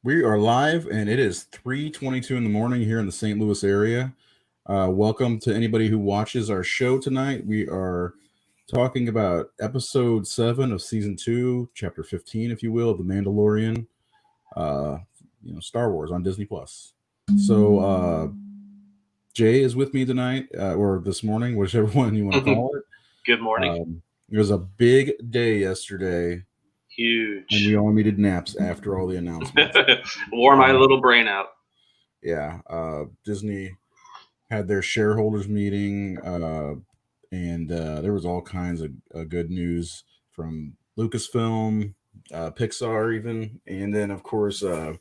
We are live, and it is 3:22 in the morning here in the St. Louis area. Welcome to anybody who watches our show tonight. We are talking about episode 7 of season 2, chapter 15, if you will, of the Mandalorian. Uh, Star Wars on Disney Plus. So Jay is with me tonight, or this morning, whichever one you want to call it. Good morning. It was a big day yesterday, and we Huge. all needed naps after all the announcements. Wore my little brain out. Yeah, Disney had their shareholders meeting, and there was all kinds of good news from Lucasfilm, Pixar, even, and then of course the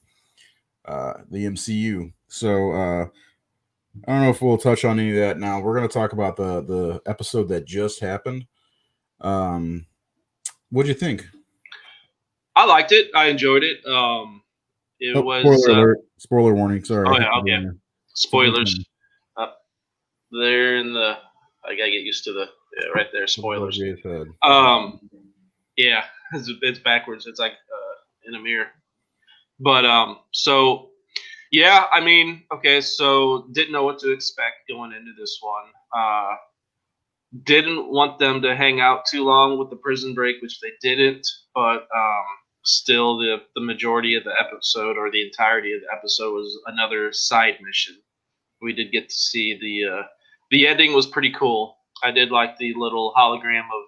MCU. So I don't know if we'll touch on any of that now. We're going to talk about the episode that just happened. What'd you think? I liked it. I enjoyed it. It was. Spoiler alert! Spoiler warning. Sorry. Oh yeah. Okay. Spoilers. They're in the. I gotta get used to the right there. Spoilers. Yeah, it's backwards. It's like in a mirror. But so yeah, I mean, okay, so didn't know what to expect going into this one. Didn't want them to hang out too long with the prison break, which they didn't, but still the majority of the episode or the entirety of the episode was another side mission. We did get to see the ending was pretty cool. I did like the little hologram of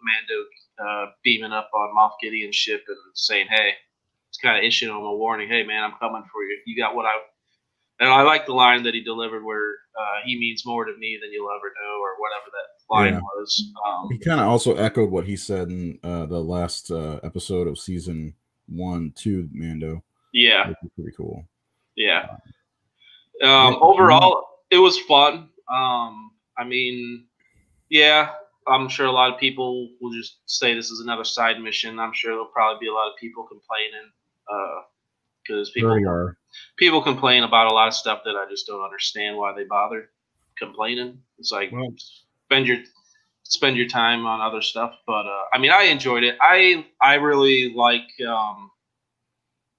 Mando beaming up on Moff Gideon's ship and saying, "Hey," it's kind of issuing him a warning. "Hey, man, I'm coming for you. You got what I." And I like the line that he delivered where he means more to me than you'll ever know, or whatever that line was. He kind of also echoed what he said in the last episode of season 1 to Mando. Yeah. Which is pretty cool. Yeah. Overall, it was fun. I mean, yeah, I'm sure a lot of people will just say this is another side mission. I'm sure there'll probably be a lot of people complaining because people complain about a lot of stuff that I just don't understand why they bother complaining. It's like spend your time on other stuff. But I mean, I enjoyed it. I really like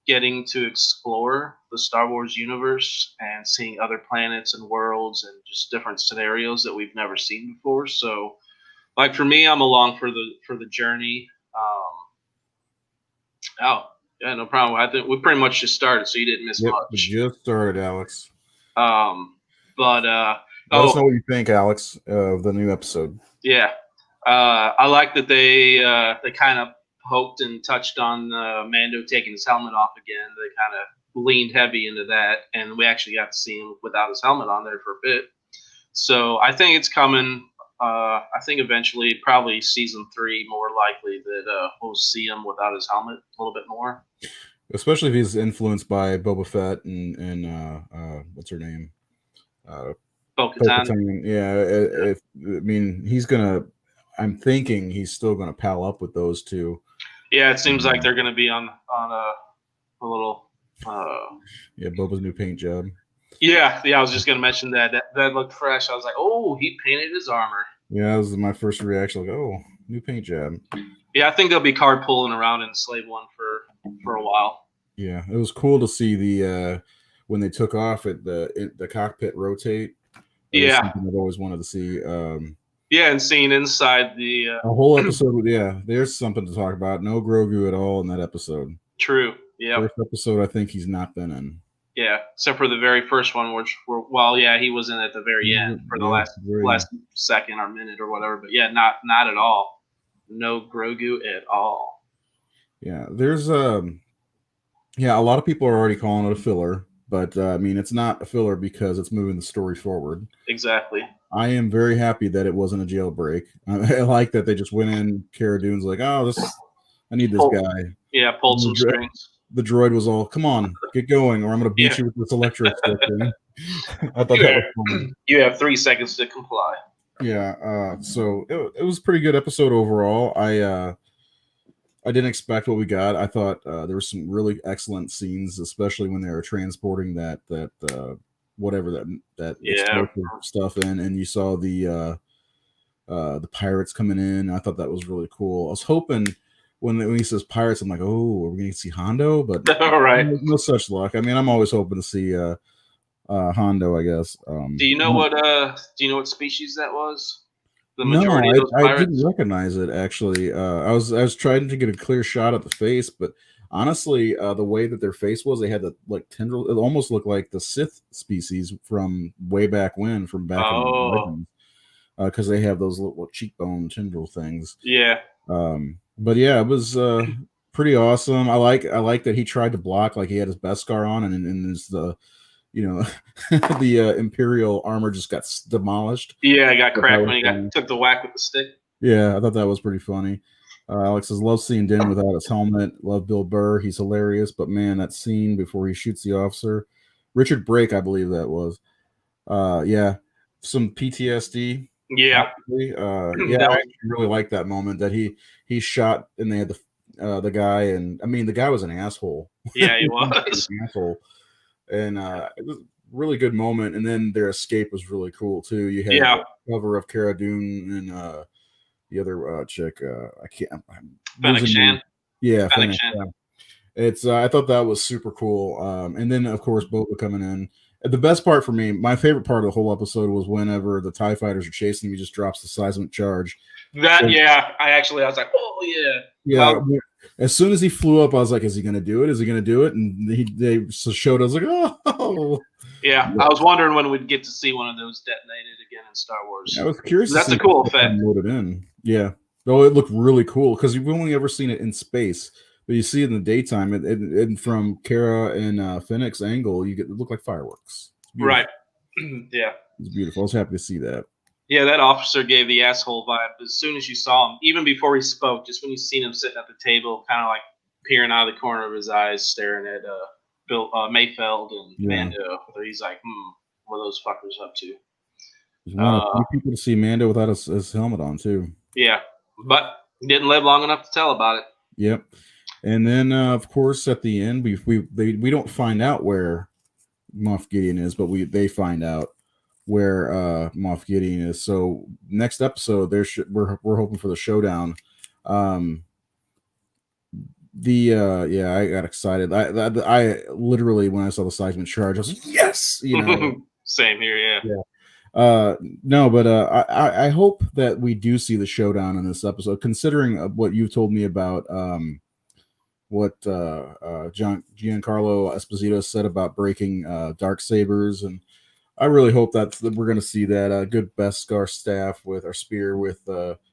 getting to explore the Star Wars universe and seeing other planets and worlds and just different scenarios that we've never seen before. So, like for me, I'm along for the journey. Yeah, no problem. I think we pretty much just started, so you didn't miss much. We just started, Alex. But let us know what you think, Alex, of the new episode. Yeah, I like that they kind of poked and touched on Mando taking his helmet off again. They kind of leaned heavy into that, and we actually got to see him without his helmet on there for a bit. So I think it's coming. I think eventually, probably season 3, more likely that we'll see him without his helmet a little bit more. Especially if he's influenced by Boba Fett and what's her name? Bo-Katan. Yeah, I mean, he's gonna. I'm thinking he's still gonna pal up with those two. Yeah, it seems like they're gonna be on a little. Yeah, Boba's new paint job. Yeah. I was just gonna mention that looked fresh. I was like, oh, he painted his armor. Yeah, that was my first reaction. Like, oh, new paint job. Yeah, I think they'll be carpooling around in Slave One for a while. Yeah, it was cool to see the when they took off at the cockpit rotate. Yeah, something I've always wanted to see. Yeah, and seeing inside the whole episode. Yeah, there's something to talk about. No Grogu at all in that episode. True. Yeah. First episode, I think he's not been in. Yeah, except for the very first one, which he was in at the very end for the last second or minute or whatever. But yeah, not at all. No Grogu at all. Yeah, there's a lot of people are already calling it a filler, but I mean, it's not a filler because it's moving the story forward. Exactly. I am very happy that it wasn't a jailbreak. I like that they just went in. Cara Dune's like, oh, I need this guy. Yeah, pulled some strings. The droid was all, come on, get going, or I'm going to beat you with this electric stick. I thought that was funny. You have 3 seconds to comply. Yeah, so it was a pretty good episode overall. I didn't expect what we got. I thought there were some really excellent scenes, especially when they were transporting that whatever that explosive stuff in, and you saw the pirates coming in. I thought that was really cool. I was hoping when he says pirates, I'm like, oh, are we gonna see Hondo? But All right. no such luck. I mean, I'm always hoping to see Hondo, I guess. Do you know what species that was? The No, majority of those I didn't pirates. recognize it actually. I was trying to get a clear shot at the face, but honestly, the way that their face was, they had the like tendril. It almost looked like the Sith species from way back when, from back in Oh, Legends, because they have those little cheekbone tendril things. yeah, But yeah, it was pretty awesome. I like that he tried to block, like he had his Beskar on, and his you know the Imperial armor just got demolished. yeah. I got Thought that cracked was when he funny. took the whack with the stick. Yeah, I thought that was pretty funny. Alex says, love seeing Din without his helmet. Love Bill Burr. He's hilarious. But man, that scene before he shoots the officer. Richard Brake, I believe that was. Yeah, some PTSD. Yeah, Possibly. Yeah, that I was, actually really like that moment that he shot and they had the guy, and I mean the guy was an asshole. yeah, he He was was. an asshole. And it was a really good moment. And then their escape was really cool too. You had Yeah, the cover of Cara Dune and the other chick. I can't. I'm Fennec losing the. Shan. Yeah, Fennec Fennec. Shan. Yeah. It's. I thought that was super cool. And then of course Boba coming in. The best part for me, my favorite part of the whole episode was whenever the TIE fighters are chasing him, he just drops the seismic charge. That So, yeah, I was like, oh yeah. yeah. As soon as he flew up, I was like, "Is he going to do it? Is he going to do it?" And they showed. I was like, "Oh, Yeah, I was wondering when we'd get to see one of those detonated again in Star Wars. I was curious to That's see a cool if they effect. loaded in. Yeah. Oh, it looked really cool because you've only ever seen it in space, but you see it in the daytime. And from Kara and Fennec's angle, it look like fireworks. It's beautiful. Right. Yeah. It's beautiful. I was happy to see that. Yeah, that officer gave the asshole vibe as soon as you saw him, even before he spoke, just when you seen him sitting at the table, kind of like peering out of the corner of his eyes, staring at Bill Mayfeld and Yeah. Mando. He's like, what are those fuckers up to? There's one of few people to see Mando without his helmet on too. Yeah, but he didn't live long enough to tell about it. Yep. And then of course at the end we don't find out where Moff Gideon is, but they find out where Moff Gideon is. So next episode, we're hoping for the showdown. Yeah, I got excited. I literally when I saw the seismic charge, I was like, yes, Same here, yeah. No, but I hope that we do see the showdown in this episode, considering what you've told me about what Giancarlo Esposito said about breaking dark sabers, and I really hope that we're going to see that good Beskar staff with our spear with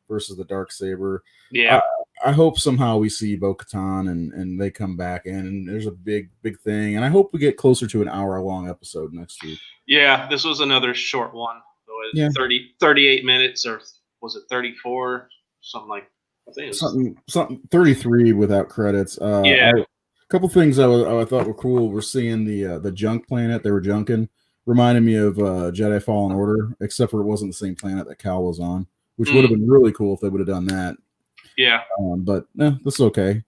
versus the dark saber. Yeah. I hope somehow we see Bo-Katan and they come back in, and there's a big thing, and I hope we get closer to an hour-long episode next week. Yeah, this was another short one. So it was 38 minutes, or was it 34? Something like, I think it was something 33 without credits. Yeah. A couple things I thought were cool. We're seeing the junk planet they were junking. Reminded me of Jedi Fallen Order, except for it wasn't the same planet that Cal was on, which would have been really cool if they would have done that. Yeah. But this is okay.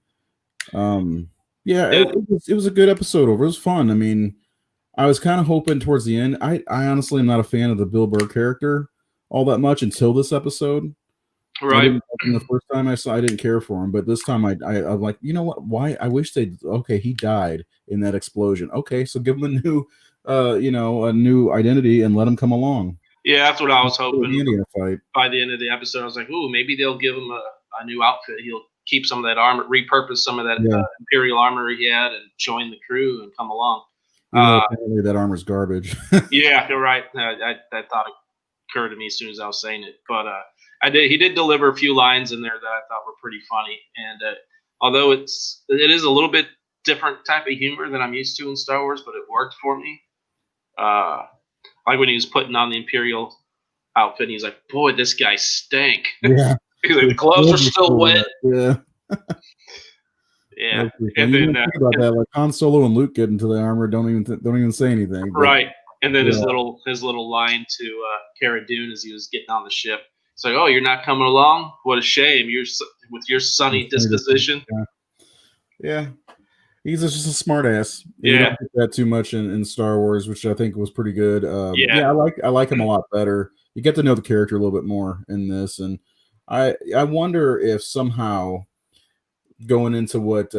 It was a good episode over. It was fun. I mean, I was kind of hoping towards the end. I honestly am not a fan of the Bill Burr character all that much until this episode. Right. The first time I didn't care for him, but this time I'm like, you know what? Why? I wish he died in that explosion. Okay, so give him a new, a new identity and let him come along. Yeah, that's what I was hoping. Fight. By the end of the episode, I was like, ooh, maybe they'll give him a new outfit. He'll keep some of that armor, repurpose some of that Imperial armor he had, and join the crew and come along. Apparently that armor's garbage. Yeah, you're right. That thought occurred to me as soon as I was saying it, but he did deliver a few lines in there that I thought were pretty funny, and although it is a little bit different type of humor than I'm used to in Star Wars, but it worked for me. Like when he was putting on the Imperial outfit, and he's like, "Boy, this guy stank." Yeah, like, the gloves are still wet. Yeah, yeah. And then think about that, like Han Solo and Luke get into the armor, don't even say anything. But, right, and then his little line to Cara Dune as he was getting on the ship. It's like, "Oh, you're not coming along? What a shame! You're with your sunny disposition." Yeah. He's just a smart ass. Yeah. You don't get that too much in Star Wars, which I think was pretty good. I like him a lot better. You get to know the character a little bit more in this, and I wonder if somehow going into what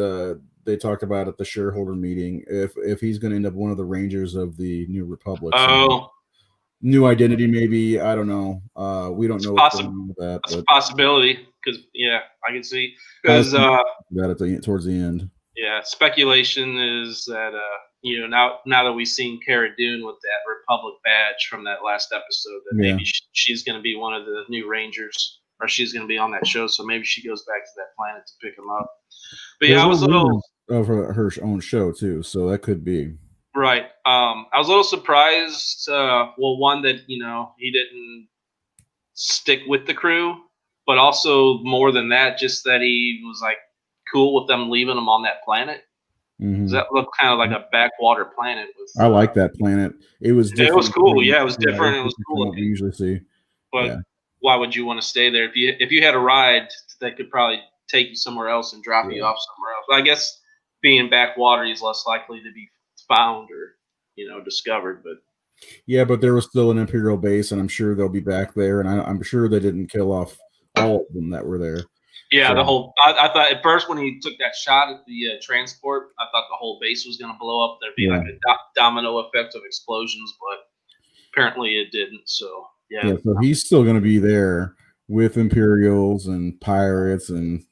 they talked about at the shareholder meeting, if he's going to end up one of the Rangers of the New Republic, Oh, new identity, maybe. I don't know. We don't it's know what's going possible. on with that, That's a but possibility because I can see I was because thinking about it towards the end. speculation is that now that we've seen Cara Dune with that Republic badge from that last episode, that Yeah. maybe she's going to be one of the new Rangers, or she's going to be on that show. So maybe she goes back to that planet to pick him up. But There yeah, I were was a little rumors of her own show too, so that could be. right. I was a little surprised. Well, one that he didn't stick with the crew, but also more than that, just that he was like cool with them leaving him on that planet. Mhm. That looked kind of like a backwater planet. With I like that planet. It was it was different. cool. Yeah, it was different. It was Different cool from what we looking. usually see. But Yeah. why would you want to stay there if you had a ride that could probably take you somewhere else and drop you off somewhere else? But I guess being backwater, he's less likely to be found or discovered. But Yeah, but there was still an Imperial base, and I'm sure they'll be back there. And I'm sure they didn't kill off all of them that were there. yeah, So, the whole. I thought at first when he took that shot at the transport, I thought the whole base was going to blow up. There'd be like a domino effect of explosions, but apparently it didn't. So yeah, so he's still going to be there with Imperials and pirates, and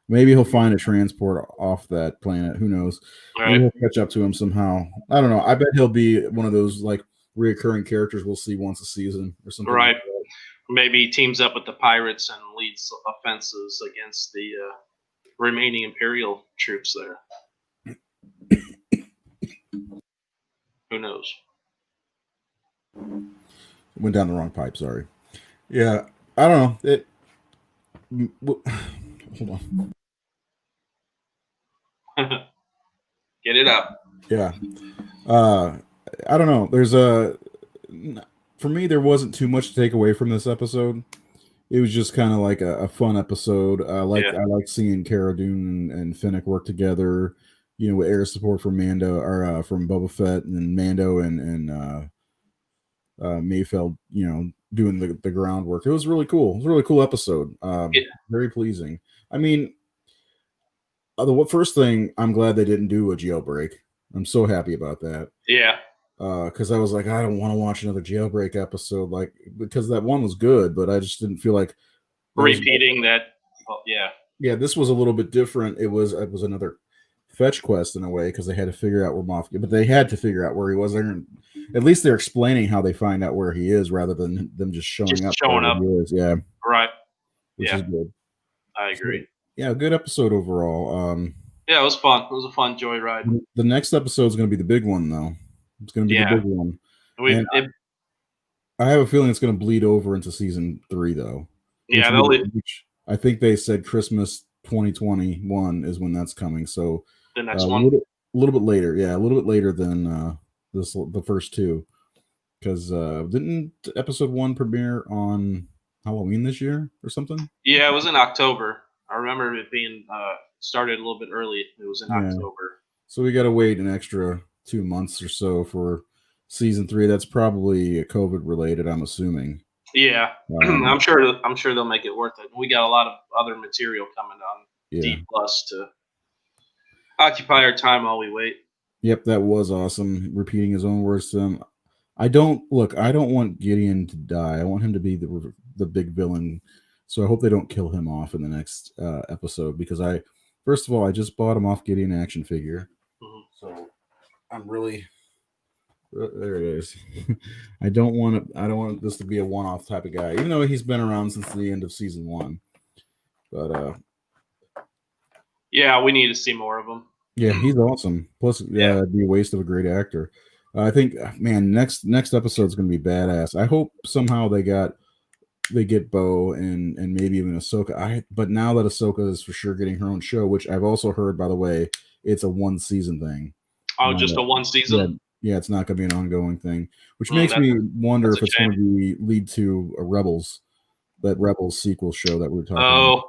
maybe he'll find a transport off that planet. Who knows? Maybe right. he'll catch up to him somehow. I don't know. I bet he'll be one of those like reoccurring characters we'll see once a season or something. Right. Like that. Maybe he teams up with the pirates and leads offenses against the remaining Imperial troops there. Who knows? Went down the wrong pipe. Sorry. Yeah, I don't know. Hold on. Get it up. Yeah. I don't know. For me, there wasn't too much to take away from this episode. It was just kind of like a fun episode. I like seeing Cara Dune and Finnick work together. With air support from Mando or from Boba Fett and Mando and Mayfeld. Doing the groundwork. It was really cool. It was a really cool episode. Very pleasing. I mean, the first thing, I'm glad they didn't do a jailbreak. I'm so happy about that. Yeah. Because I was like, I don't want to watch another jailbreak episode, because that one was good, but I just didn't feel like repeating that. Well, yeah. Yeah, this was a little bit different. It was another fetch quest in a way because they had to figure out where Moff, but they had to figure out where he was. At least they're explaining how they find out where he is rather than them just showing up. He is. Yeah. Right. Which is good. I agree. So, yeah, good episode overall. Yeah, it was fun. It was a fun joyride. The next episode is going to be the big one, though. It's going to be the big one. I have a feeling it's going to bleed over into season 3, though. Yeah, I think they said Christmas 2021 is when that's coming. So the next one, a little bit later. Yeah, a little bit later than the first two. Because didn't episode 1 premiere on Halloween this year or something? Yeah, it was in October. I remember it being started a little bit early. It was in October. So we got to wait an extra 2 months or so for season 3. That's probably COVID related, I'm assuming. Yeah, I'm sure they'll make it worth it. We got a lot of other material coming on D+ to occupy our time while we wait. Yep, that was awesome. Repeating his own words to him. I don't want Gideon to die. I want him to be the big villain. So I hope they don't kill him off in the next episode because first of all, I just bought him off Gideon action figure. Mm-hmm. So I'm really there it is. I don't want this to be a one-off type of guy, even though he's been around since the end of season 1. But yeah, we need to see more of him. Yeah, he's awesome. Plus, it'd be a waste of a great actor. I think, man, next episode is going to be badass. I hope somehow they get Bo and maybe even Ahsoka. But now that Ahsoka is for sure getting her own show, which I've also heard, by the way, it's a 1 season thing. Oh, just a 1 season? Yeah, it's not going to be an ongoing thing, which makes me wonder if it's going to lead to a Rebels sequel show that we're talking about.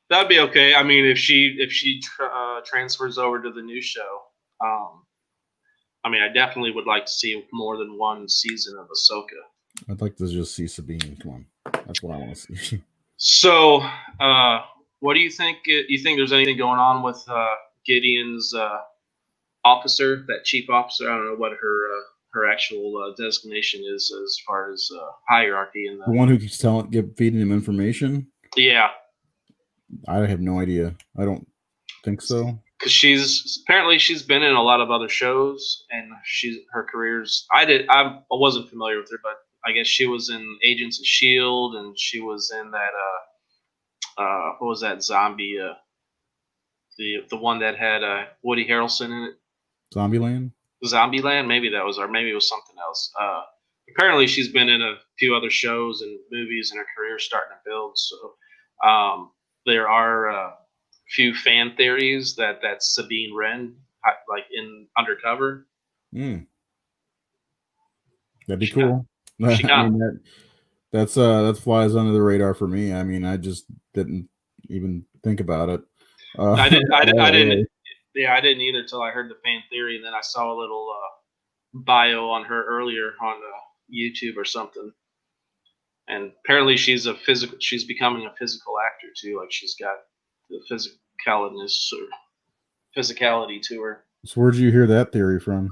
That'd be okay. I mean, if she transfers over to the new show, I mean, I definitely would like to see more than 1 season of Ahsoka. I'd like to just see Sabine. Come on, that's what I want to see. So, what do you think? You think there's anything going on with Gideon's officer, that chief officer? I don't know what her actual designation is as far as hierarchy in The one who keeps feeding him information. Yeah, I have no idea. I don't think so. because she's been in a lot of other shows, and her career's. I wasn't familiar with her, but I guess she was in Agents of Shield, and she was in that what was that zombie the one that had Woody Harrelson in it. Zombieland. Zombieland, maybe that was, or maybe it was something else. Apparently, she's been in a few other shows and movies, and her career's starting to build. So there are a few fan theories that that's Sabine Wren, like in Undercover. That'd be cool. That flies under the radar for me. I mean, I just didn't even think about it. I didn't. Yeah, I didn't either till I heard the fan theory, and then I saw a little bio on her earlier on YouTube or something. And apparently, she's becoming a physical actor too. Like she's got the physicality to her. So where'd you hear that theory from?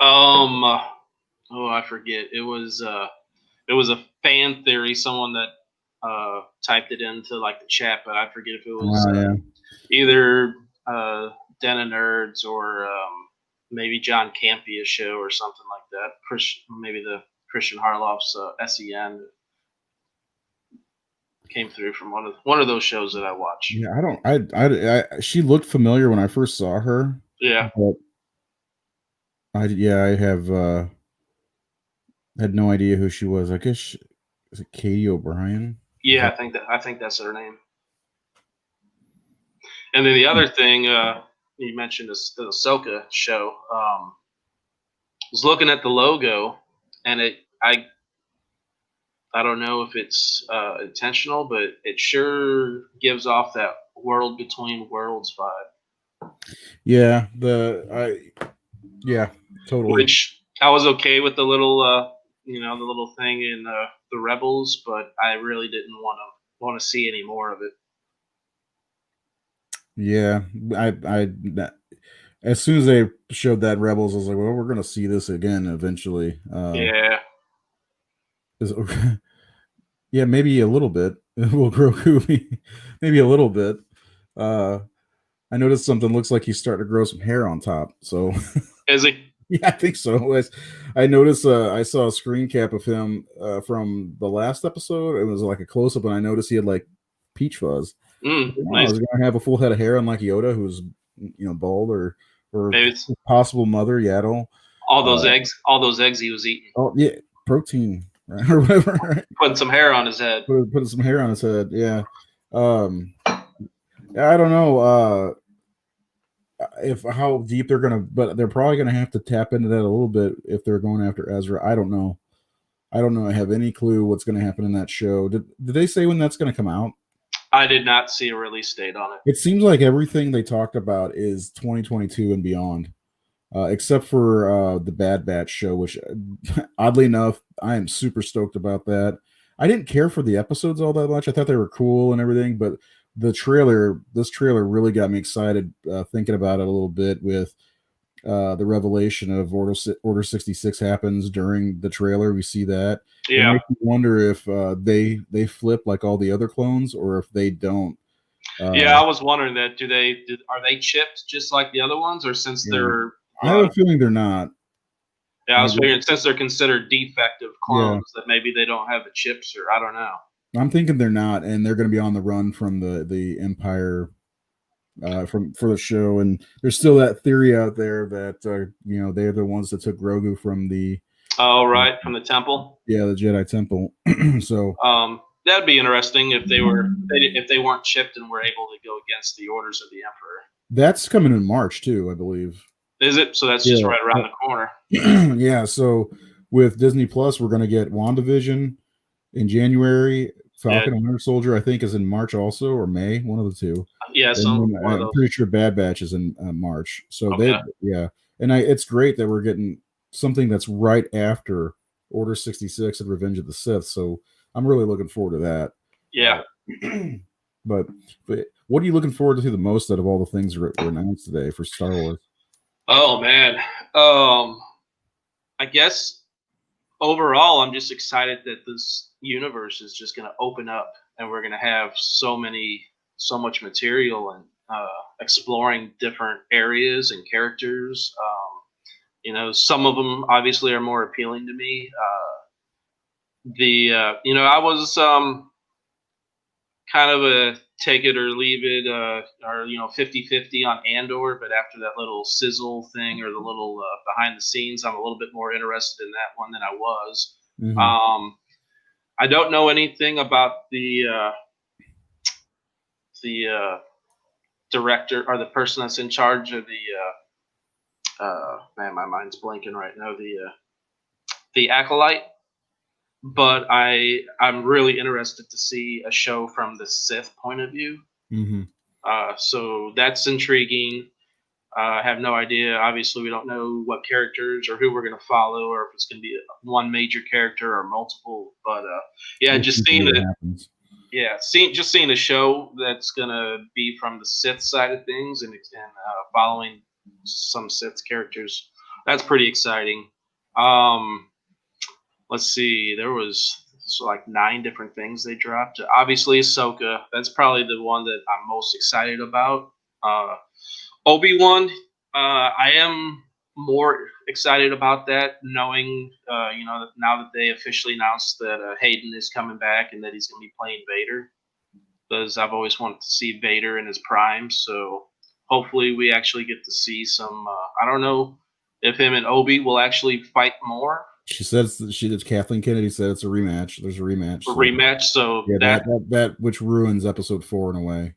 I forget. It was a fan theory. Someone that typed it into like the chat, but I forget if it was either Den of Nerds or maybe John Campia's show or something like that. Maybe the Christian Harloff's SEN came through from one of those shows that I watch. Yeah, she looked familiar when I first saw her. Yeah. But I have had no idea who she was. I guess is it Katie O'Brien? Yeah, I think that's her name. And then the other thing you mentioned is the Ahsoka show. I was looking at the logo, and I don't know if it's intentional, but it sure gives off that World Between Worlds vibe. Yeah, totally. Which I was okay with the little the little thing in the Rebels, but I really didn't want to see any more of it. Yeah, as soon as they showed that Rebels, I was like, well, we're gonna see this again eventually. Yeah, maybe a little bit. Will Grogu maybe a little bit. I noticed something looks like he's starting to grow some hair on top. So is he? Yeah, I think so. I noticed I saw a screen cap of him from the last episode. It was like a close up, and I noticed he had like peach fuzz. Nice. I was gonna have a full head of hair, unlike Yoda, who's bald, or possible Mother Yaddle. All those eggs he was eating. Oh yeah, protein, right? Or whatever. Right? Putting some hair on his head. Putting some hair on his head. Yeah. I don't know how deep they're gonna, but they're probably gonna have to tap into that a little bit if they're going after Ezra. I don't know. I have any clue what's going to happen in that show. Did they say when that's going to come out? I did not see a release date on it. It seems like everything they talked about is 2022 and beyond, except for the Bad Batch show, which oddly enough, I am super stoked about that. I didn't care for the episodes all that much. I thought they were cool and everything, but this trailer really got me excited thinking about it a little bit with the revelation of Order 66 happens during the trailer. We see that. Yeah. It makes me wonder if they flip like all the other clones, or if they don't. Yeah, I was wondering that. Are they chipped just like the other ones, or since they're? I have a feeling they're not. Yeah, I was figuring since they're considered defective clones that maybe they don't have the chips, or I don't know. I'm thinking they're not, and they're going to be on the run from the Empire. For the show, and there's still that theory out there that they're the ones that took Grogu from the from the temple. Yeah, the Jedi Temple. So that'd be interesting if they weren't chipped and were able to go against the orders of the Emperor. That's coming in March too, I believe. Is it? So that's just right around the corner. Yeah. So with Disney Plus, we're going to get WandaVision in January. Falcon and Winter Soldier, I think, is in March also, or May, one of the two. Yeah, I'm pretty sure Bad Batch is in March. So and it's great that we're getting something that's right after Order 66 and Revenge of the Sith. So I'm really looking forward to that. Yeah. But what are you looking forward to the most out of all the things that were announced today for Star Wars? Oh man, um, I guess overall, I'm just excited that this universe is just going to open up, and we're going to have so much material and exploring different areas and characters. Some of them obviously are more appealing to me. I was kind of a take it or leave it, or 50-50 on Andor, but after that little sizzle thing or the little behind the scenes, I'm a little bit more interested in that one than I was. Mm-hmm. I don't know anything about the director or the person that's in charge of man, my mind's blanking right now. The acolyte, but I'm really interested to see a show from the Sith point of view. Mm-hmm. So that's intriguing. I have no idea. Obviously, we don't know what characters or who we're going to follow, or if it's going to be one major character or multiple. But yeah, We'll just see seeing what it. happens. Yeah, seeing a show that's going to be from the Sith side of things and following some Sith characters, that's pretty exciting. Um, let's see, there was like 9 different things they dropped. Obviously, Ahsoka. That's probably the one that I'm most excited about. Obi-Wan, I am more excited about that, knowing that now that they officially announced that Hayden is coming back and that he's going to be playing Vader, because I've always wanted to see Vader in his prime. So hopefully we actually get to see some. I don't know if him and Obi will actually fight more. She said Kathleen Kennedy said it's a rematch. There's a rematch. So yeah, that which ruins episode 4 in a way.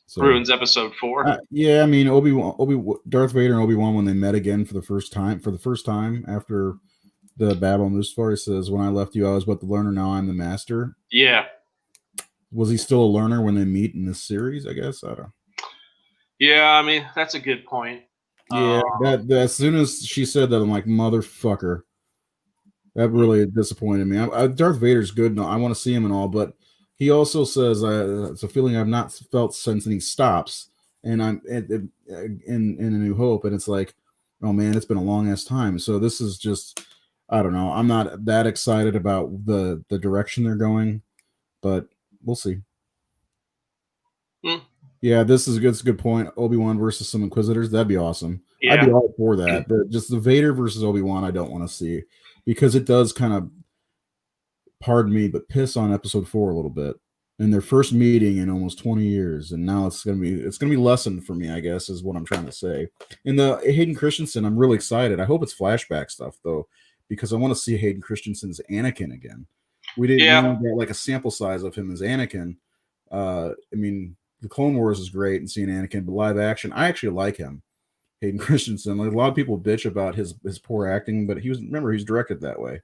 So, ruins episode 4. Yeah, I mean Darth Vader and Obi-Wan, when they met again for the first time after the battle in Mustafar, he says, "When I left you, I was but the learner. Now I'm the master." Yeah. Was he still a learner when they meet in this series? I guess I don't know. Yeah, I mean that's a good point. Yeah, that as soon as she said that, I'm like, motherfucker. That really disappointed me. Darth Vader's good, and I want to see him and all, but he also says it's a feeling I've not felt since, and he stops. And I'm in A New Hope, and it's like, oh man, it's been a long ass time. So this is just, I don't know. I'm not that excited about the direction they're going, but we'll see. Yeah, this is a good point. Obi-Wan versus some Inquisitors, that'd be awesome. Yeah. I'd be all for that. But just the Vader versus Obi-Wan, I don't want to see, because it does kind of, pardon me, but piss on episode 4 a little bit. In their first meeting in almost 20 years, and now it's gonna be lessened for me, I guess, is what I'm trying to say. In the Hayden Christensen, I'm really excited. I hope it's flashback stuff though, because I want to see Hayden Christensen's Anakin again. We didn't get like a sample size of him as Anakin. I mean, the Clone Wars is great and seeing Anakin, but live action, I actually like him. Hayden Christensen. Like, a lot of people bitch about his poor acting, but he was directed that way.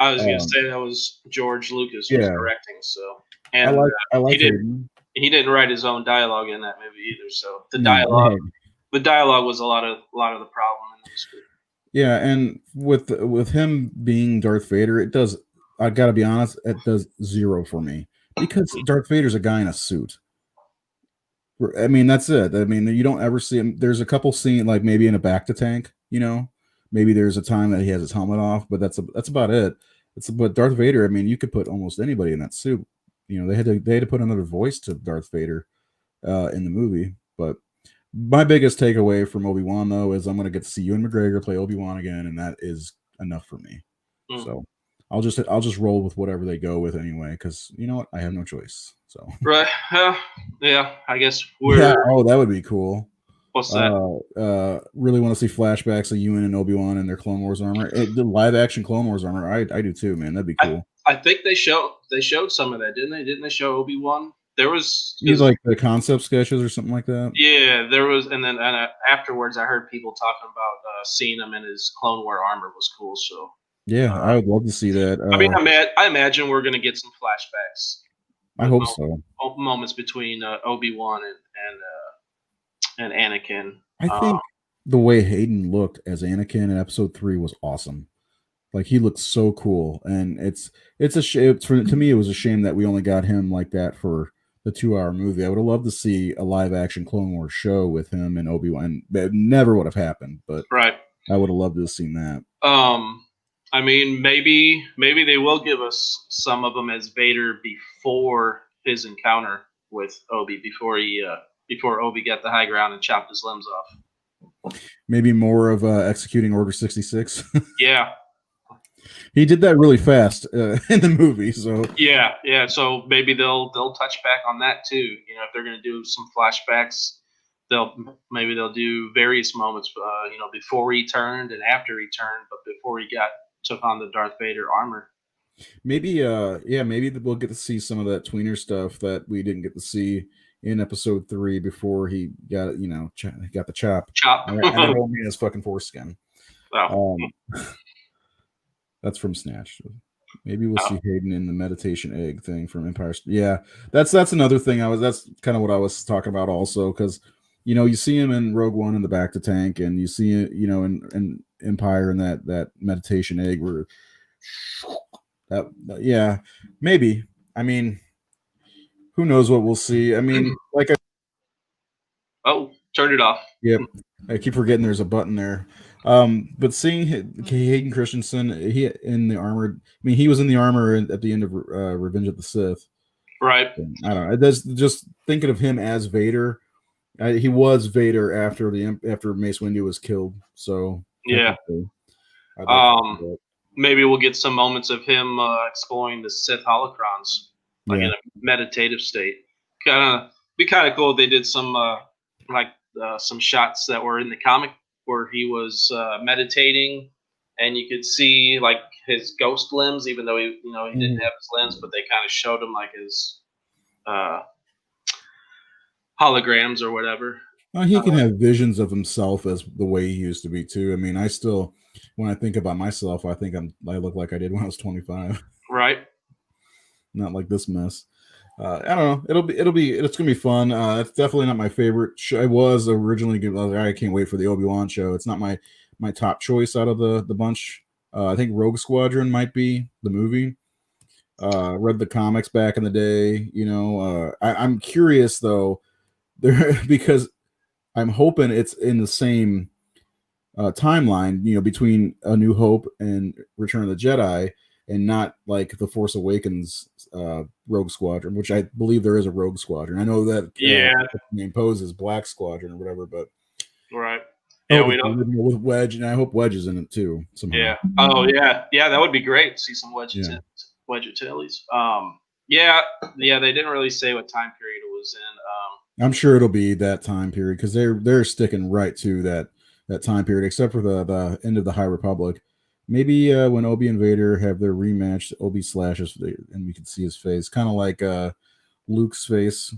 I was going to say that was George Lucas was directing, so and I like Hayden. He didn't write his own dialogue in that movie either, so the dialogue was a lot of the problem in the script. Yeah, and with him being Darth Vader, it does. I got to be honest, it does 0 for me, because Darth Vader's a guy in a suit. I mean, that's it. I mean, you don't ever see him. There's a couple scenes, like maybe in a bacta tank, maybe there's a time that he has his helmet off, but that's about it. But Darth Vader, I mean, you could put almost anybody in that suit. They had to put another voice to Darth Vader in the movie. But my biggest takeaway from Obi-Wan, though, is I'm going to get to see Ewan McGregor play Obi-Wan again, and that is enough for me. So I'll just roll with whatever they go with anyway, because you know what, I have no choice. So right, yeah, I guess we're. Yeah, that would be cool. What's that? Really want to see flashbacks of Ewan and Obi-Wan in their Clone Wars armor. The live action Clone Wars armor, I do too, man. That'd be cool. I think they showed some of that, didn't they? Didn't they show Obi-Wan? There was like the concept sketches or something like that. Yeah, there was, and then afterwards, I heard people talking about seeing him in his Clone War armor was cool. So yeah, I would love to see that. I mean, I imagine we're going to get some flashbacks. I hope so. Moments between Obi-Wan and Anakin. I think the way Hayden looked as Anakin in Episode 3 was awesome. Like, he looked so cool, and it's a shame. To me, it was a shame that we only got him like that for the 2-hour movie. I would have loved to see a live action Clone Wars show with him and Obi-Wan. That never would have happened, but Right. I would have loved to have seen that. I mean, maybe they will give us some of them as Vader before his encounter with Obi, before Obi got the high ground and chopped his limbs off. Maybe more of executing Order 66. Yeah. He did that really fast in the movie, so yeah. So maybe they'll touch back on that too. You know, if they're going to do some flashbacks, they'll do various moments. You know, before he turned and after he turned, but before he took on the Darth Vader armor. Maybe, maybe we'll get to see some of that tweener stuff that we didn't get to see in episode 3 before he got, got the chop. And I don't mean his fucking foreskin. Oh. That's from Snatch. Maybe we'll see Hayden in the meditation egg thing from Empire. Yeah, that's another thing. That's kind of what I was talking about also, because you see him in Rogue One in the back to tank, and you see it, in Empire in that meditation egg where yeah, maybe. I mean, who knows what we'll see? I mean, turned it off. Yep. I keep forgetting there's a button there. But seeing Hayden Christensen, he in the armor. I mean, he was in the armor at the end of Revenge of the Sith. Right. I don't know. That's just thinking of him as Vader. He was Vader after Mace Windu was killed. So yeah. Maybe we'll get some moments of him exploring the Sith holocrons, like in a meditative state. Be kind of cool if they did some some shots that were in the comic where he was meditating, and you could see like his ghost limbs, even though he didn't have his limbs, but they kind of showed him like his holograms or whatever. Well, he can have visions of himself as the way he used to be too. I mean, I still, when I think about myself, I think I look like I did when I was 25. Right. Not like this mess. I don't know. It's gonna be fun. It's definitely not my favorite show. I was originally I can't wait for the Obi-Wan show. It's not my top choice out of the bunch. I think Rogue Squadron might be the movie. Read the comics back in the day. I'm curious though, because I'm hoping it's in the same timeline, between A New Hope and Return of the Jedi, and not like the Force Awakens Rogue Squadron, which I believe there is a Rogue Squadron. I know that the name poses Black Squadron or whatever, but right. Yeah, we don't with Wedge, and I hope Wedge is in it too somehow. Yeah. Oh yeah, that would be great to see some Wedge Antilles. They didn't really say what time period it was in. I'm sure it'll be that time period because they're sticking right to that time period, except for the end of the High Republic. Maybe when Obi and Vader have their rematch, Obi slashes and we can see his face, kind of like Luke's face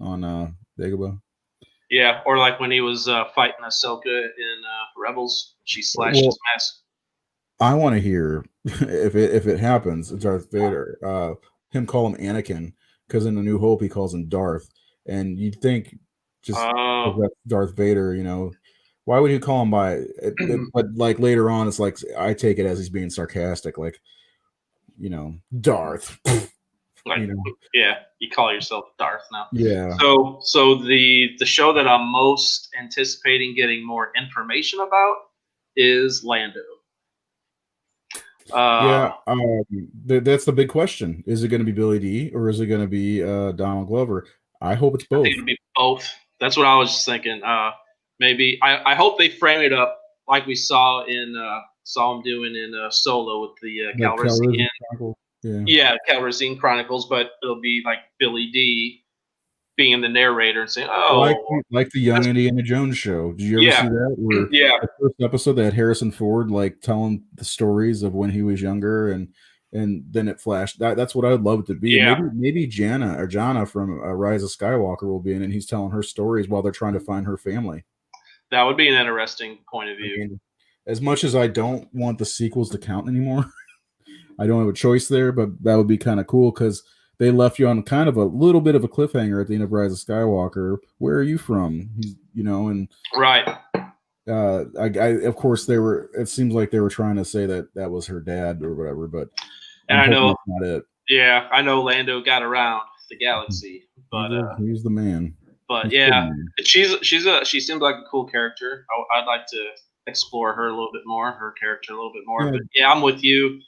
on Dagobah. Yeah, or like when he was fighting Ahsoka in Rebels, she slashed his mask. I want to hear if it happens, Darth Vader, him call him Anakin, because in A New Hope he calls him Darth, and you'd think just Darth Vader, why would you call him by it? But like later on, it's like I take it as he's being sarcastic, like Darth. Yeah, you call yourself Darth now. Yeah. So the show that I'm most anticipating getting more information about is Lando. That's the big question. Is it going to be Billy D or is it going to be Donald Glover? I hope it's both. I think it'll be both. That's what I was just thinking. Maybe I hope they frame it up like we saw him doing in Solo with the Calrissian. Calrissian Chronicles, but it'll be like Billy D being the narrator and saying, like the Young Indiana Jones show. Did you ever see that? Where the first episode they had Harrison Ford like telling the stories of when he was younger, and then it flashed. That's what I would love it to be. Yeah. Maybe Jana from Rise of Skywalker will be in, and he's telling her stories while they're trying to find her family. That would be an interesting point of view. I mean, as much as I don't want the sequels to count anymore, I don't have a choice there, but that would be kind of cool because they left you on kind of a little bit of a cliffhanger at the end of Rise of Skywalker. Where are you from? And right. Of course it seems like they were trying to say that was her dad or whatever, but and I know that's not it. Yeah, I know Lando got around the galaxy But He's the man. but He's still the yeah, man. she seems like a cool character. I'd like to explore her a little bit more, her character a little bit more. Yeah, But yeah, I'm with you.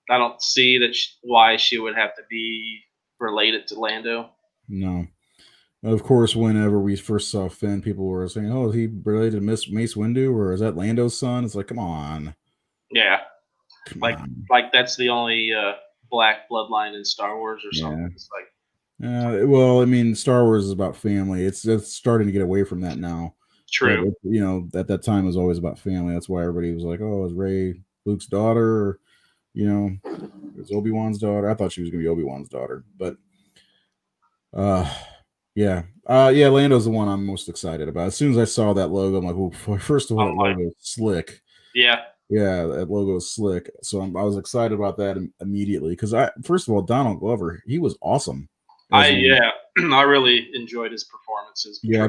I don't see why she would have to be related to Lando. no. Of course, whenever we first saw Finn, people were saying, "Oh, is he related to Mace Windu, or is that Lando's son?" It's like, come on, Yeah, come like on. that's the only black bloodline in Star Wars or something. Yeah. It's like Well, I mean, Star Wars is about family. It's starting to get away from that now, but true. at that time it was always about family. That's why everybody was like, "Oh, is Ray Luke's daughter?" Or, it's Obi-Wan's daughter. I thought she was gonna be Obi-Wan's daughter, but uh, yeah, yeah, Lando's the one I'm most excited about. As soon as I saw that logo, I'm like, "Oh, first of all, I'm that like, logo is slick." yeah, Yeah, that logo is slick. So I was excited about that immediately because first of all, Donald Glover, he was awesome as yeah, I really enjoyed his performances. yeah,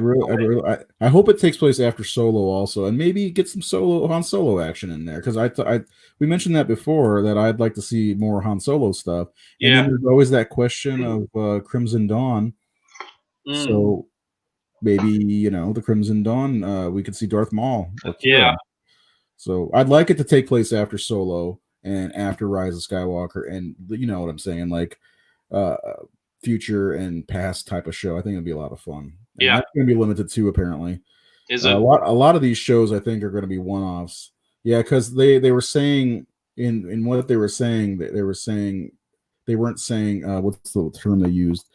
I hope it takes place after Solo also, and maybe get some Han Solo action in there because we mentioned that before that I'd like to see more Han Solo stuff, and then Yeah. there's always that question of Crimson Dawn. Mm, So maybe the Crimson Dawn, we could see Darth Maul or Kira. yeah, So I'd like it to take place after Solo and after Rise of Skywalker, and you know what I'm saying, like uh, future and past type of show. I think it'd be a lot of fun, and yeah. that's going to be limited too. Apparently, Is a it? lot of these shows I think are going to be one offs. Yeah, because they were saying in what they were saying they were saying they weren't saying what's the term they used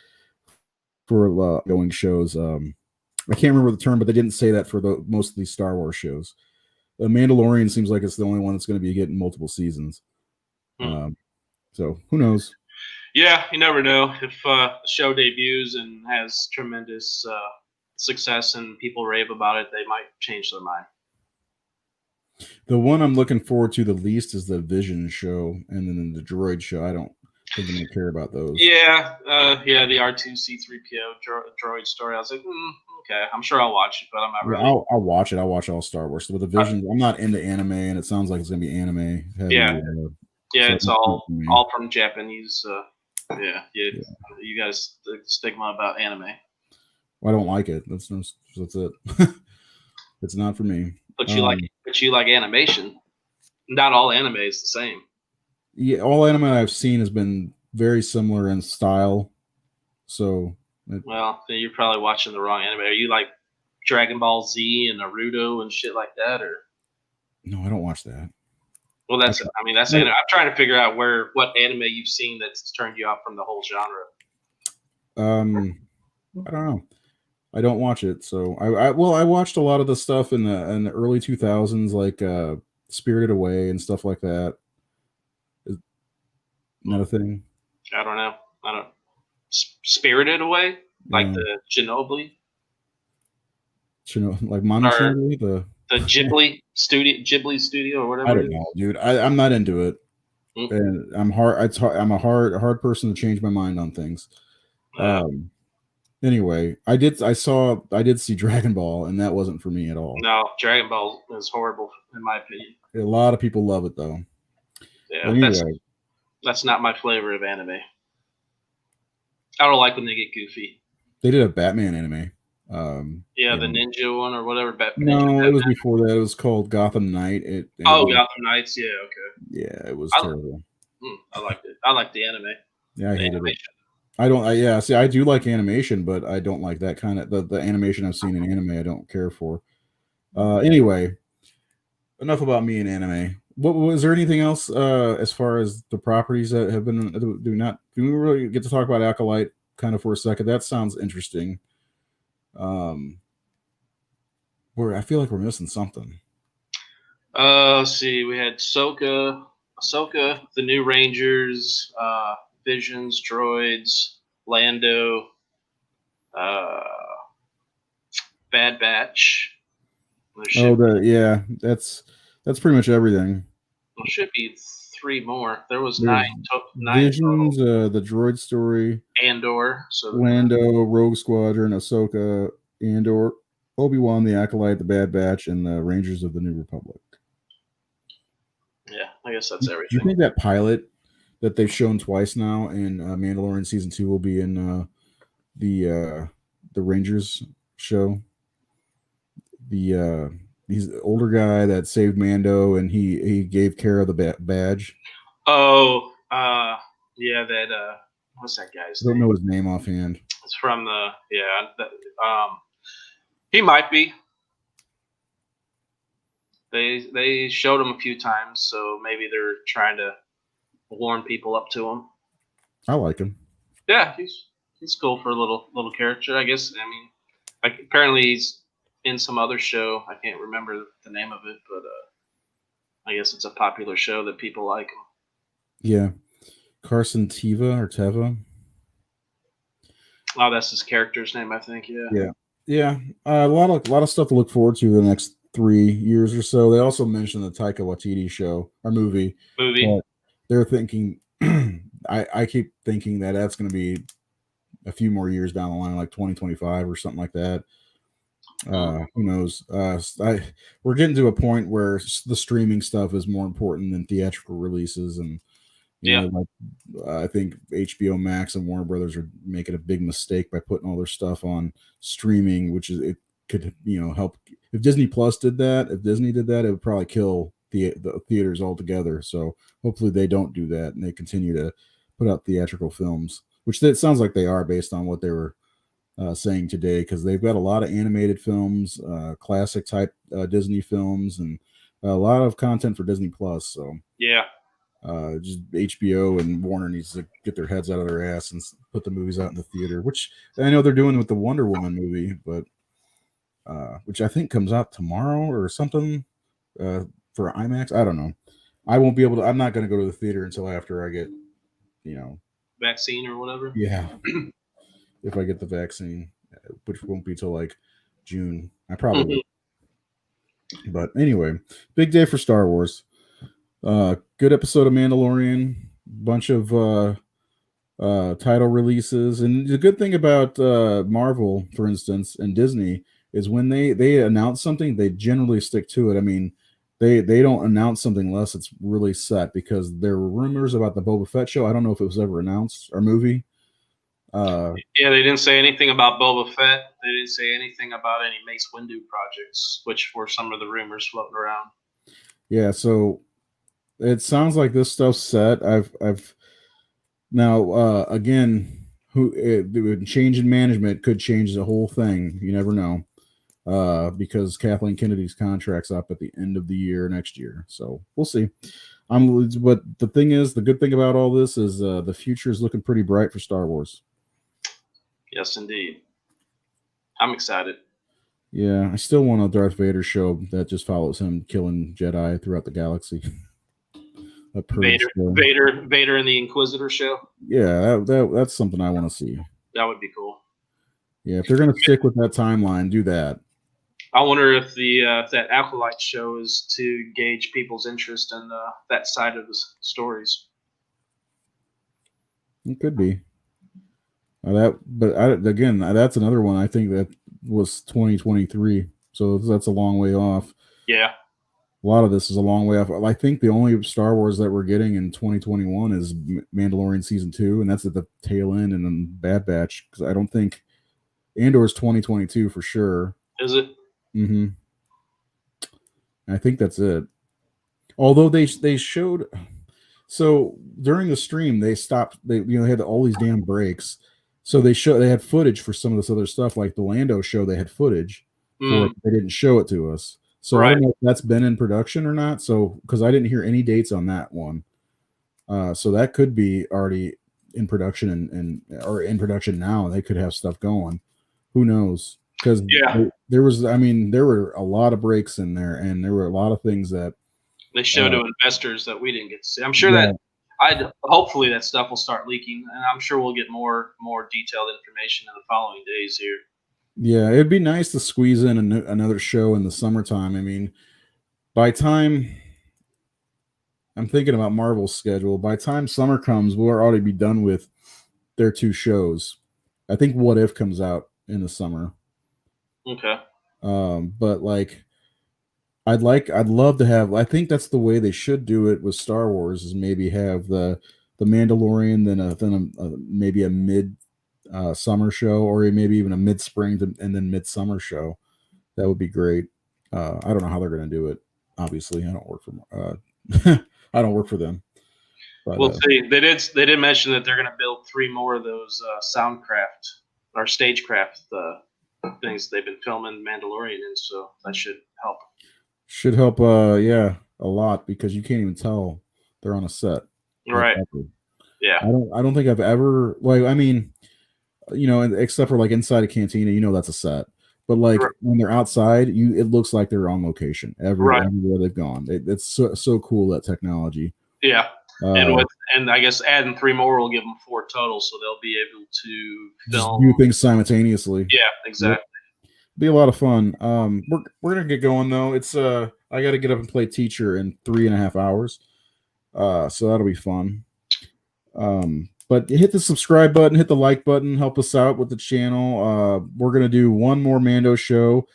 for going shows. I can't remember the term, but they didn't say that for most of these Star Wars shows. The Mandalorian seems like it's the only one that's going to be getting multiple seasons. Hmm. So who knows? Yeah, you never know if the show debuts and has tremendous success and people rave about it, they might change their mind. The one I'm looking forward to the least is the Vision show, and then the Droid show. I don't think I'm going to care about those. Yeah, yeah, the R2C3PO droid story. I was like, okay, I'm sure I'll watch it, but I'm not Yeah, really. I'll watch it. I'll watch all Star Wars. With the Vision, I'm not into anime, and it sounds like it's going to be anime Yeah, heavy. yeah, So it's that's not for me. all from Japanese. Yeah, Yeah. you got a stigma about anime, Well, I don't like it. That's it. It's not for me. but you like animation. Not all anime is the same. Yeah, all anime I've seen has been very similar in style. So Well, then you're probably watching the wrong anime. Are you like Dragon Ball Z and Naruto and shit like that, or? no, I don't watch that. Well, I, I mean, that's I, anime. I'm trying to figure out what anime you've seen that's turned you off from the whole genre. I don't know. I don't watch it. So I watched a lot of the stuff in the early 2000s, like Spirited Away and stuff like that. Is not a thing. I don't know. I don't. Spirited Away, like Yeah, the Ginobili like Manu or Chang, the the Ghibli studio or I whatever it don't is. know, dude. I'm not into it, Mm, and I'm hard. I'm a hard person to change my mind on things. yeah. Um. Anyway, I did see Dragon Ball, and that wasn't for me at all. No, Dragon Ball is horrible in my opinion. A lot of people love it though. But Yeah, anyway, that's not my flavor of anime. I don't like when they get goofy. they did a Batman anime. Yeah, the And ninja one or whatever. Ninja no, it was Batman. before that. It was called Gotham Knight. It Oh, was Gotham Knights. Yeah, okay. yeah, it was I, terrible. I liked it. I liked the anime. Yeah, I The hated it. animation. I don't. Yeah, see, I do like animation, but I don't like that kind of the animation I've seen in anime. I don't care for. Anyway, enough about me and anime. What was there anything else as far as the properties that have been do we really get to talk about Acolyte kind of for a second? That sounds interesting. Where I feel like we're missing something. Let's see. We had Ahsoka, the new Rangers, Visions, Droids, Lando, uh, Bad Batch. Oh, that's pretty much everything. There should be three more. There was There's nine total. Visions, the Droid Story, Andor. So Lando, Rogue Squadron, Ahsoka, Andor, Obi-Wan, the Acolyte, the Bad Batch, and the Rangers of the New Republic. yeah, I guess that's Do you everything. think that pilot that they've shown twice now in Mandalorian season 2 will be in the Rangers show. He's the older guy that saved Mando, and he gave care of the badge. Oh, yeah, that what's that guy's I don't name? know his name offhand. It's from the he might be. They showed him a few times, so maybe they're trying to warm people up to him. I like him. Yeah, he's cool for a little character, I guess. I mean, like apparently he's in some other show. I can't remember the name of it, but I guess it's a popular show that people like him. Yeah, Carson Teva. Oh, that's his character's name, I think. Yeah. A lot of stuff to look forward to the next 3 years or so. They also mentioned the Taika Waititi show or movie. Movie. They're thinking. I keep thinking that that's going to be a few more years down the line, like 2025 or something like that. Who knows? We're getting to a point where the streaming stuff is more important than theatrical releases, and you know, like I think HBO Max and Warner Brothers are making a big mistake by putting all their stuff on streaming, which is it could help if Disney Plus did that. If Disney did that, it would probably kill the theaters altogether. So hopefully they don't do that and they continue to put out theatrical films, which it sounds like they are based on what they were saying today, because they've got a lot of animated films, classic type Disney films, and a lot of content for Disney Plus. So yeah. Just HBO and Warner needs to get their heads out of their ass and put the movies out in the theater, which I know they're doing with the Wonder Woman movie, but which I think comes out tomorrow or something for IMAX. I don't know. I won't be able to. I'm not going to go to the theater until after I get, vaccine or whatever. Yeah, if I get the vaccine, which won't be till like June. I probably will. But anyway, big day for Star Wars. Good episode of Mandalorian. Bunch of title releases, and the good thing about Marvel, for instance, and Disney is when they announce something, they generally stick to it. I mean, they don't announce something unless it's really set, because there were rumors about the Boba Fett show. I don't know if it was ever announced, or movie. Yeah, they didn't say anything about Boba Fett. They didn't say anything about any Mace Windu projects, which were some of the rumors floating around. Yeah, so it sounds like this stuff's set. I've now again, change in management could change the whole thing. You never know, because Kathleen Kennedy's contract's up at the end of the year next year. So we'll see. But the thing is, the good thing about all this is the future is looking pretty bright for Star Wars. Yes, indeed. I'm excited. Yeah, I still want a Darth Vader show that just follows him killing Jedi throughout the galaxy. Vader and the Inquisitor show. Yeah, that's something I want to see. That would be cool. Yeah, if they're going to stick with that timeline, do that. I wonder if that Acolyte show is to gauge people's interest in that side of the stories. It could be. That's another one I think that was 2023, so that's a long way off. Yeah. A lot of this is a long way off. I think the only Star Wars that we're getting in 2021 is Mandalorian season 2, and that's at the tail end, and then Bad Batch, because I don't think Andor's 2022 for sure. Is it? Mm-hmm. I think that's it. Although they showed, so during the stream they stopped. They had all these damn breaks. So they had footage for some of this other stuff, like the Lando show. They had footage for it. They didn't show it to us. So I don't know if that's been in production or not. So because I didn't hear any dates on that one, so that could be already in production or in production now. They could have stuff going. Who knows? Because there were a lot of breaks in there, and there were a lot of things that they showed to investors that we didn't get to see. I'm sure that hopefully that stuff will start leaking, and I'm sure we'll get more detailed information in the following days here. Yeah, it'd be nice to squeeze in another show in the summertime. I mean, by time I'm thinking about Marvel's schedule, by time summer comes, we'll already be done with their 2 shows. I think What If comes out in the summer. Okay. But like, I'd love to have. I think that's the way they should do it with Star Wars. Is maybe have the Mandalorian, then maybe a mid summer show, or maybe even a mid-spring and then mid-summer show. That would be great. I don't know how they're going to do it. Obviously, I don't work for I don't work for them. But, we'll see. They did mention that they're going to build 3 more of those Soundcraft or Stagecraft things they've been filming Mandalorian in, so that should help. Should help, yeah, a lot, because you can't even tell they're on a set. Right. Yeah. I don't think I've ever, like, I mean, you know, except for like inside a cantina, you know, that's a set. But like when they're outside, it looks like they're on location everywhere they've gone. It's so cool, that technology. Yeah. And I guess adding 3 more will give them 4 total, so they'll be able to film, do things simultaneously. Yeah, exactly. Yep. Be a lot of fun. We're gonna get going though. It's I got to get up and play teacher in 3.5 hours. So that'll be fun. But hit the subscribe button, hit the like button, help us out with the channel. We're gonna do one more Mando show.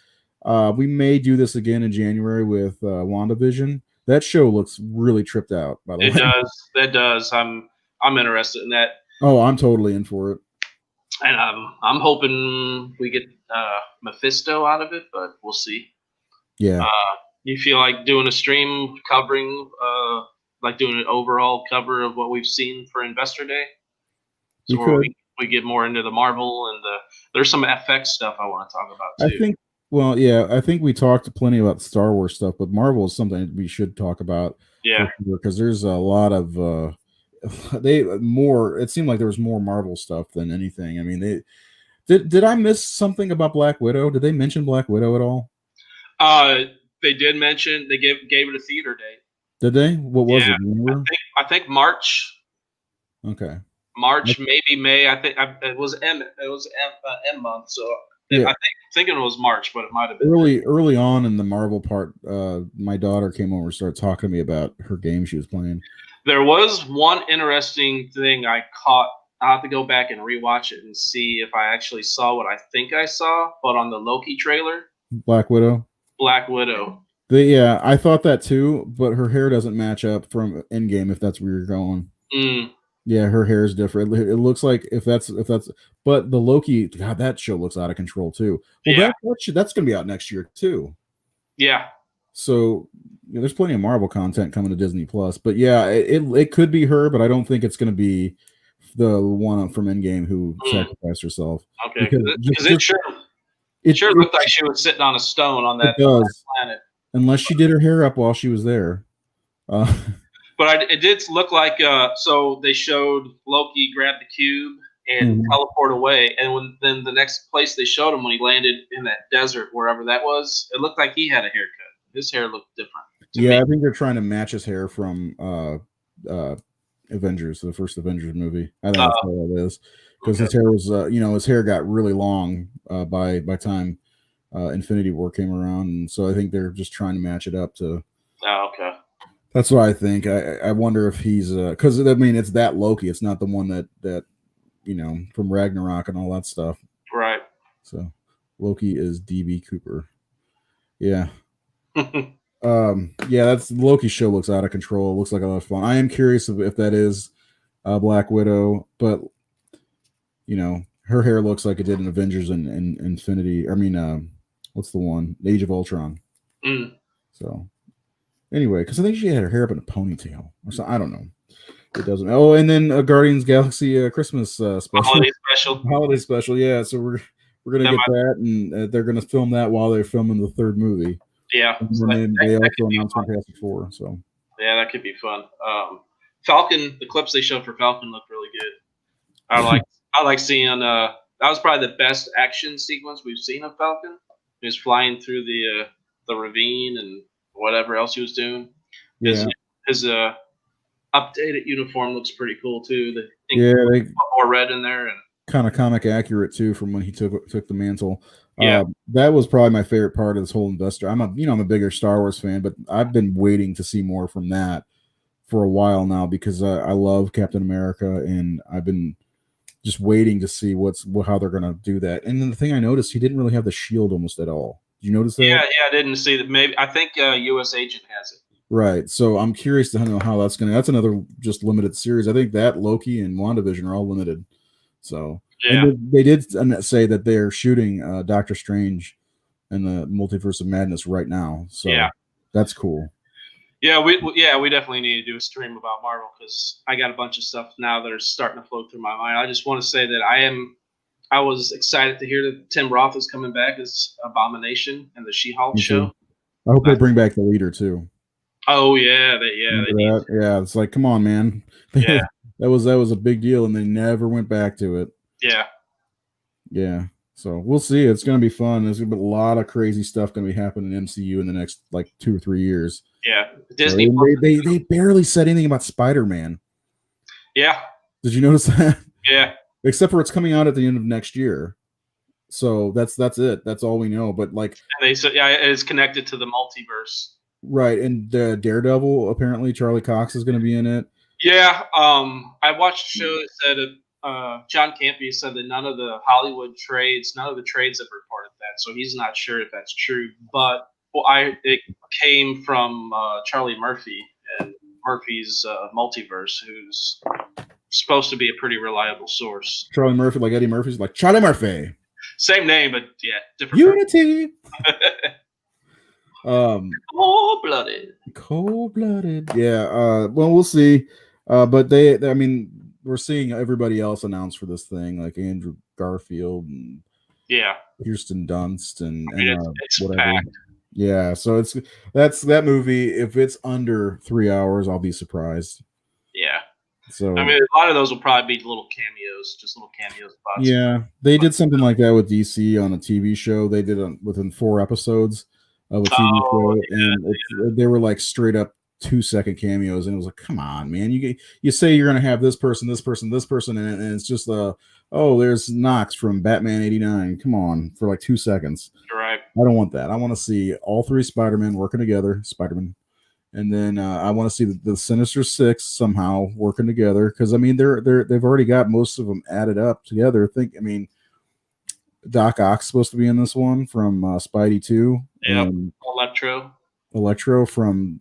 We may do this again in January with WandaVision. That show looks really tripped out, by the way. It does. That does. I'm interested in that. Oh, I'm totally in for it. And I'm hoping we get Mephisto out of it, but we'll see. Yeah. You feel like doing a stream covering, like doing an overall cover of what we've seen for Investor Day? So where we get more into the Marvel and there's some FX stuff I want to talk about too. I think we talked plenty about Star Wars stuff, but Marvel is something that we should talk about. Yeah, because there's a lot of it seemed like there was more Marvel stuff than anything. I mean, did I miss something about Black Widow? Did they mention Black Widow at all? They did mention, they gave it a theater date. Did they? What was it? Remember? I think March. Okay. March, maybe May. I think it was M month. So yeah. I thinking it was March, but it might have been early on in the Marvel part. My daughter came over and started talking to me about her game she was playing. There was one interesting thing I caught. I'll have to go back and rewatch it and see if I actually saw what I think I saw. But on the Loki trailer, Black Widow. Yeah, I thought that too, but her hair doesn't match up from Endgame, if that's where you're going. Yeah, her hair is different. It looks like if that's, but the Loki, God, that show looks out of control too. Well, yeah. That's going to be out next year too. Yeah. So there's plenty of Marvel content coming to Disney Plus, but yeah, it could be her, but I don't think it's going to be the one from Endgame who sacrificed herself. Okay, because it sure looked like she was sitting on a stone on that planet. Unless she did her hair up while she was there. But it did look like so they showed Loki grab the cube and teleport away, and then the next place they showed him when he landed in that desert, wherever that was, it looked like he had a haircut. His hair looked different. Yeah, I think they're trying to match his hair from Avengers, the first Avengers movie. I think that's what it is, because his hair was, his hair got really long by time Infinity War came around, and so I think they're just trying to match it up to. Oh, okay. That's what I think. I wonder if he's because I mean it's that Loki. It's not the one that from Ragnarok and all that stuff. Right. So Loki is DB Cooper. Yeah. Yeah, that's Loki's show looks out of control. It looks like a lot of fun. I am curious if that is Black Widow, but her hair looks like it did in Avengers and Infinity. I mean, what's the one? Age of Ultron. So anyway, because I think she had her hair up in a ponytail or something. I don't know. It doesn't. Oh, and then Guardians Galaxy Christmas special. Holiday special. Yeah, so we're gonna get that, and they're gonna film that while they're filming the third movie. Yeah. And then they also announced Fantastic Four. So yeah, that could be fun. Falcon, the clips they showed for Falcon looked really good. I like seeing. That was probably the best action sequence we've seen of Falcon. He was flying through the ravine and whatever else he was doing. His updated uniform looks pretty cool too. They put more red in there and kind of comic accurate too from when he took the mantle. Yeah, that was probably my favorite part of this whole investor. I'm a bigger Star Wars fan, but I've been waiting to see more from that for a while now because I love Captain America, and I've been just waiting to see how they're gonna do that. And then the thing I noticed, he didn't really have the shield almost at all. Did you notice that? Yeah, I didn't see that. Maybe I think U.S. Agent has it. Right. So I'm curious to know how that's another just limited series. I think that Loki and WandaVision are all limited. So, Yeah. and they did say that they're shooting Doctor Strange and the Multiverse of Madness right now. So Yeah. that's cool. Yeah, we definitely need to do a stream about Marvel because I got a bunch of stuff now that are starting to flow through my mind. I just want to say that I was excited to hear that Tim Roth is coming back as Abomination in the She-Hulk show. I hope they bring back the leader too. Oh yeah, they Remember need that? Yeah, it's like, come on, man. Yeah. that was a big deal, and they never went back to it. Yeah. Yeah. So we'll see. It's going to be fun. There's going to be a lot of crazy stuff going to be happening in MCU in the next like 2 or 3 years. Yeah. Disney. So they barely said anything about Spider-Man. Yeah. Did you notice that? Yeah. Except for it's coming out at the end of next year. So that's it. That's all we know. But like, and they said, yeah, it's connected to the multiverse. Right, and Daredevil, apparently Charlie Cox is going to be in it. Yeah, I watched a show that said John Campea said that none of the trades have reported that, so he's not sure if that's true. But it came from Charlie Murphy and Murphy's Multiverse, who's supposed to be a pretty reliable source. Charlie Murphy, like Eddie Murphy's, like Charlie Murphy. Same name, but yeah, different. Unity. Cold-blooded. Yeah. Well, we'll see. But I mean, we're seeing everybody else announced for this thing, like Andrew Garfield and Kirsten Dunst and it's whatever. packed. Yeah. So that's that movie. If it's under 3 hours, I'll be surprised. Yeah. So I mean, a lot of those will probably be little cameos, just little cameo spots. Yeah, they did something like that with DC on a TV show. They did it within 4 episodes of a TV show, and they were like straight up 2-second cameos, and it was like, come on, man, you say you're gonna have this person, and it's just there's Knox from Batman '89. Come on, for like 2 seconds. Right. I don't want that. I want to see all 3 Spider-Men working together, Spider-Man. And then I want to see the Sinister Six somehow working together, because I mean they've already got most of them added up together. Doc Ock's supposed to be in this one from Spidey 2. Yeah, Electro from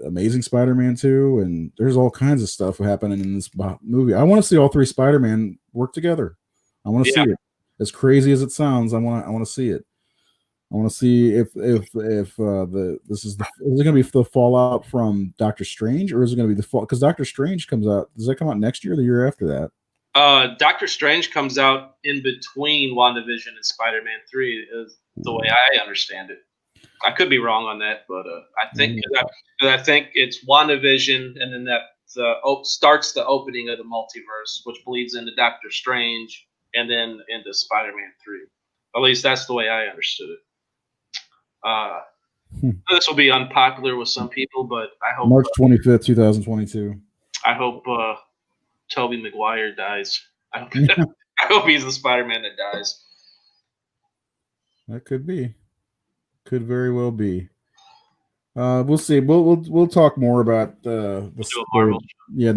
Amazing Spider-Man 2, and there's all kinds of stuff happening in this movie. I want to see all 3 Spider-Man work together. I want to see it. As crazy as it sounds, I want to see it. I want to see if is it going to be the fallout from Doctor Strange, or is it going to be the fall? Because Doctor Strange comes out. Does that come out next year or the year after that? Doctor Strange comes out in between WandaVision and Spider-Man 3, is the way I understand it. I could be wrong on that, but I think it's WandaVision, and then that starts the opening of the multiverse, which bleeds into Doctor Strange, and then into Spider-Man 3. At least that's the way I understood it. This will be unpopular with some people, but I hope March 25th, 2022. I hope Tobey Maguire dies. I hope he's the Spider-Man that dies. That could be. Could very well be. We'll see. We'll talk more about the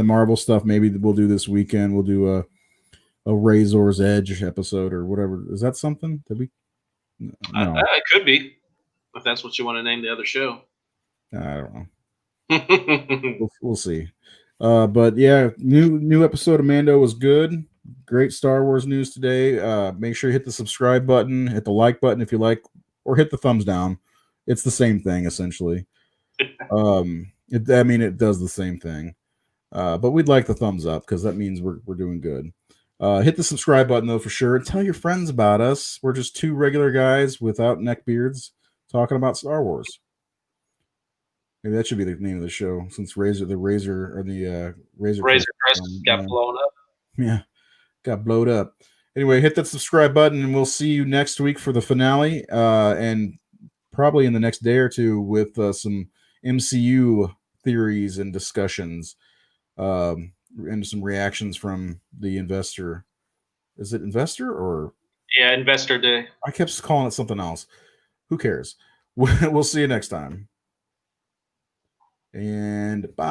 Marvel stuff. Maybe we'll do this weekend. We'll do a Rayzor's Edge episode or whatever. Is that something? Did we? No. It could be, if that's what you want to name the other show. I don't know. we'll see. But yeah, new episode of Mando was good. Great Star Wars news today. Make sure you hit the subscribe button, hit the like button if you like, or hit the thumbs down. It's the same thing essentially. It does the same thing. But we'd like the thumbs up because that means we're doing good. Hit the subscribe button though for sure, and tell your friends about us. We're just 2 regular guys without neck beards talking about Star Wars. Maybe that should be the name of the show, since Razor Crest got blown up. Yeah, got blowed up. Anyway, hit that subscribe button, and we'll see you next week for the finale, and probably in the next day or 2 with some MCU theories and discussions, and some reactions from the investor. Is it investor or? Yeah, Investor Day. I kept calling it something else. Who cares? We'll see you next time. And bye.